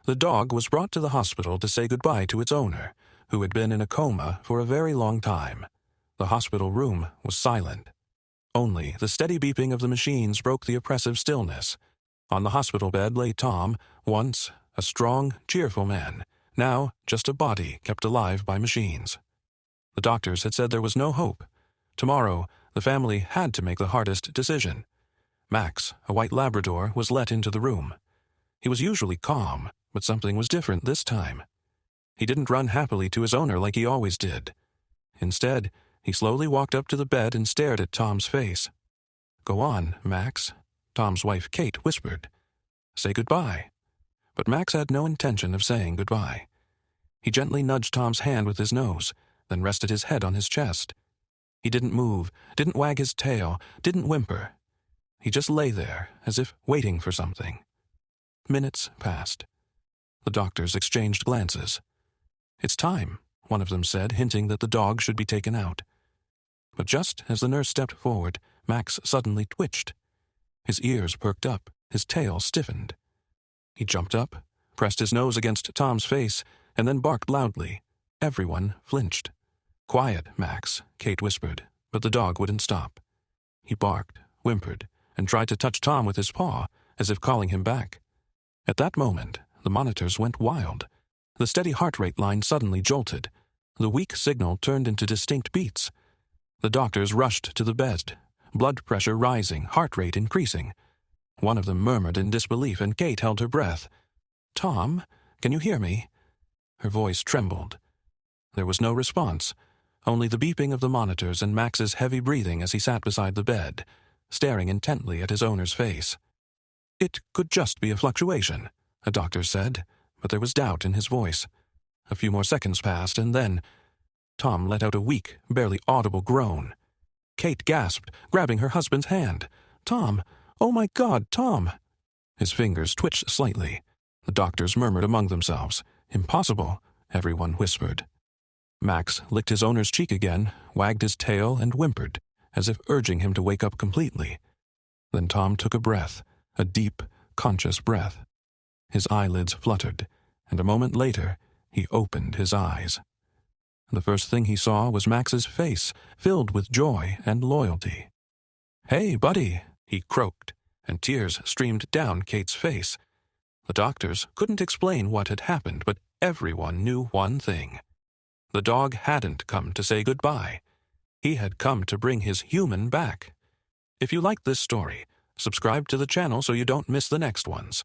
The dog was brought to the hospital to say goodbye to its owner, who had been in a coma for a very long time. The hospital room was silent. Only the steady beeping of the machines broke the oppressive stillness. On the hospital bed lay Tom, once a strong, cheerful man, now just a body kept alive by machines. The doctors had said there was no hope. Tomorrow, the family had to make the hardest decision. Max, a white Labrador, was let into the room. He was usually calm, but something was different this time. He didn't run happily to his owner like he always did. Instead, he slowly walked up to the bed and stared at Tom's face. "Go on, Max," Tom's wife Kate whispered. "Say goodbye." But Max had no intention of saying goodbye. He gently nudged Tom's hand with his nose, then rested his head on his chest. He didn't move, didn't wag his tail, didn't whimper. He just lay there, as if waiting for something. Minutes passed. The doctors exchanged glances. "It's time," one of them said, hinting that the dog should be taken out. But just as the nurse stepped forward, Max suddenly twitched. His ears perked up, his tail stiffened. He jumped up, pressed his nose against Tom's face, and then barked loudly. Everyone flinched. "Quiet, Max," Kate whispered, but the dog wouldn't stop. He barked, whimpered, and tried to touch Tom with his paw, as if calling him back. At that moment, the monitors went wild. The steady heart rate line suddenly jolted. The weak signal turned into distinct beats. The doctors rushed to the bed, blood pressure rising, heart rate increasing. One of them murmured in disbelief, and Kate held her breath. "Tom, can you hear me?" Her voice trembled. There was no response, only the beeping of the monitors and Max's heavy breathing as he sat beside the bed, staring intently at his owner's face. "It could just be a fluctuation," a doctor said, but there was doubt in his voice. A few more seconds passed, and then Tom let out a weak, barely audible groan. Kate gasped, grabbing her husband's hand. "Tom! Oh my God, Tom!" His fingers twitched slightly. The doctors murmured among themselves. "Impossible," everyone whispered. Max licked his owner's cheek again, wagged his tail, and whimpered, as if urging him to wake up completely. Then Tom took a breath, a deep, conscious breath. His eyelids fluttered, and a moment later, he opened his eyes. The first thing he saw was Max's face, filled with joy and loyalty. "Hey, buddy," he croaked, and tears streamed down Kate's face. The doctors couldn't explain what had happened, but everyone knew one thing. The dog hadn't come to say goodbye. He had come to bring his human back. If you liked this story, subscribe to the channel so you don't miss the next ones.